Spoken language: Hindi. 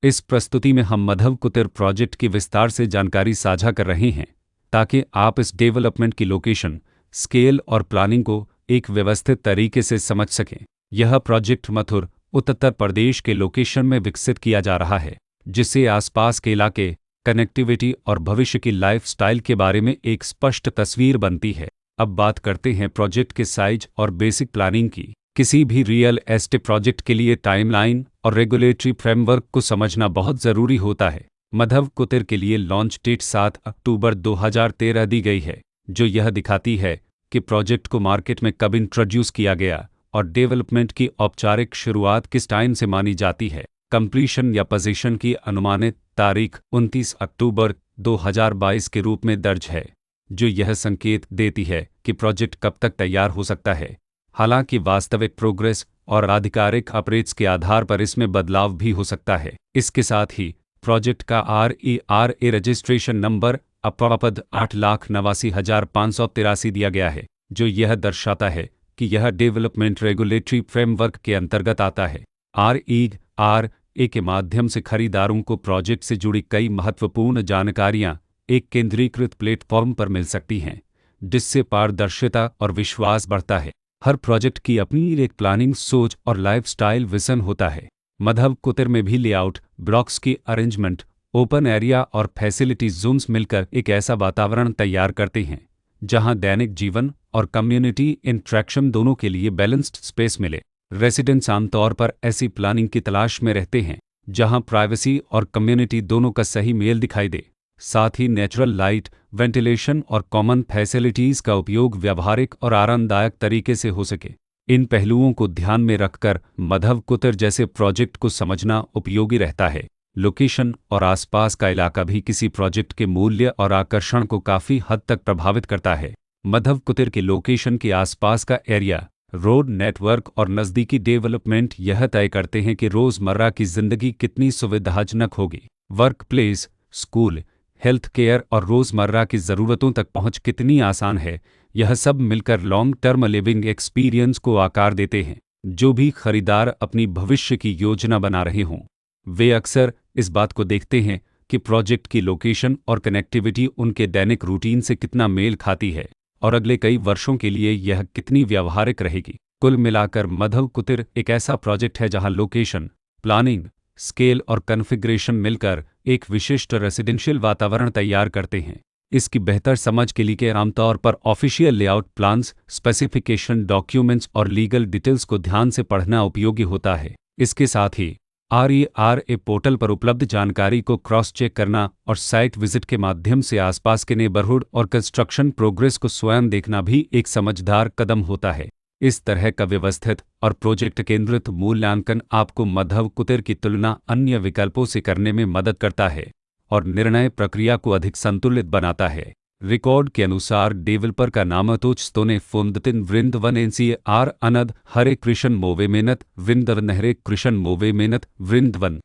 इस प्रस्तुति में हम मधव कुटीर प्रोजेक्ट की विस्तार से जानकारी साझा कर रहे हैं ताकि आप इस डेवलपमेंट की लोकेशन, स्केल और प्लानिंग को एक व्यवस्थित तरीके से समझ सकें। यह प्रोजेक्ट मथुर, उत्तर प्रदेश के लोकेशन में विकसित किया जा रहा है, जिससे आसपास के इलाके, कनेक्टिविटी और भविष्य की लाइफस्टाइल के बारे में एक स्पष्ट तस्वीर बनती है। अब बात करते हैं प्रोजेक्ट के साइज और बेसिक प्लानिंग की। किसी भी रियल एस्टेट प्रोजेक्ट के लिए टाइमलाइन और रेगुलेटरी फ्रेमवर्क को समझना बहुत ज़रूरी होता है। मधव कुटीर के लिए लॉन्च डेट 7 अक्टूबर 2013 दी गई है, जो यह दिखाती है कि प्रोजेक्ट को मार्केट में कब इंट्रोड्यूस किया गया और डेवलपमेंट की औपचारिक शुरुआत किस टाइम से मानी जाती है। कंप्लीशन या पोजीशन की अनुमानित तारीख 29 अक्टूबर 2022 के रूप में दर्ज है, जो यह संकेत देती है कि प्रोजेक्ट कब तक तैयार हो सकता है। हालांकि वास्तविक प्रोग्रेस और आधिकारिक अपडेट्स के आधार पर इसमें बदलाव भी हो सकता है। इसके साथ ही प्रोजेक्ट का RERA रजिस्ट्रेशन नंबर अपापद 8,89,583 दिया गया है, जो यह दर्शाता है कि यह डेवलपमेंट रेगुलेटरी फ्रेमवर्क के अंतर्गत आता है। RERA के माध्यम से खरीदारों को प्रोजेक्ट से जुड़ी कई महत्वपूर्ण जानकारियां एक केंद्रीकृत प्लेटफॉर्म पर मिल सकती हैं, जिससे पारदर्शिता और विश्वास बढ़ता है। हर प्रोजेक्ट की अपनी एक प्लानिंग सोच और लाइफस्टाइल विजन होता है। मधव कुटीर में भी लेआउट, ब्लॉक्स की अरेंजमेंट, ओपन एरिया और फैसिलिटी जोन्स मिलकर एक ऐसा वातावरण तैयार करते हैं जहां दैनिक जीवन और कम्युनिटी इंटरेक्शन दोनों के लिए बैलेंस्ड स्पेस मिले। रेसिडेंट्स आमतौर पर ऐसी प्लानिंग की तलाश में रहते हैं जहां प्राइवेसी और कम्युनिटी दोनों का सही मेल दिखाई दे। साथ ही नेचुरल लाइट, वेंटिलेशन और कॉमन फैसिलिटीज़ का उपयोग व्यावहारिक और आरामदायक तरीके से हो सके। इन पहलुओं को ध्यान में रखकर मधव कुटीर जैसे प्रोजेक्ट को समझना उपयोगी रहता है। लोकेशन और आसपास का इलाका भी किसी प्रोजेक्ट के मूल्य और आकर्षण को काफ़ी हद तक प्रभावित करता है। मधव कुटीर के लोकेशन के आसपास का एरिया, रोड नेटवर्क और नज़दीकी डेवलपमेंट यह तय करते हैं कि रोज़मर्रा की ज़िंदगी कितनी सुविधाजनक होगी। Work place, school, health care और रोज़मर्रा की ज़रूरतों तक पहुंच कितनी आसान है, यह सब मिलकर लॉन्ग टर्म लिविंग एक्सपीरियंस को आकार देते हैं। जो भी खरीदार अपनी भविष्य की योजना बना रहे हों, वे अक्सर इस बात को देखते हैं कि प्रोजेक्ट की लोकेशन और कनेक्टिविटी उनके दैनिक रूटीन से कितना मेल खाती है और अगले कई वर्षों के लिए यह कितनी व्यावहारिक रहेगी। कुल मिलाकर मधव कुटीर एक ऐसा प्रोजेक्ट है जहां लोकेशन, प्लानिंग, स्केल और कॉन्फ़िगरेशन मिलकर एक विशिष्ट रेसिडेंशियल वातावरण तैयार करते हैं। इसकी बेहतर समझ के लिए आमतौर पर official layout plans, specification documents और लीगल डिटेल्स को ध्यान से पढ़ना उपयोगी होता है। इसके साथ ही RERA पोर्टल पर उपलब्ध जानकारी को क्रॉस चेक करना और साइट विजिट के माध्यम से आसपास के नेबरहुड और कंस्ट्रक्शन प्रोग्रेस को स्वयं देखना भी एक समझदार कदम होता है। इस तरह का व्यवस्थित और प्रोजेक्ट केंद्रित मूल्यांकन आपको मधव कुटीर की तुलना अन्य विकल्पों से करने में मदद करता है और निर्णय प्रक्रिया को अधिक संतुलित बनाता है। रिकॉर्ड के अनुसार डेवलपर का नामतोचस्तोने फुंदतिन वृंदवन NCR अनद हरे कृष्ण मोवे मेनत वृंदवन हरे कृष्ण मोवे मेनत वृंदवन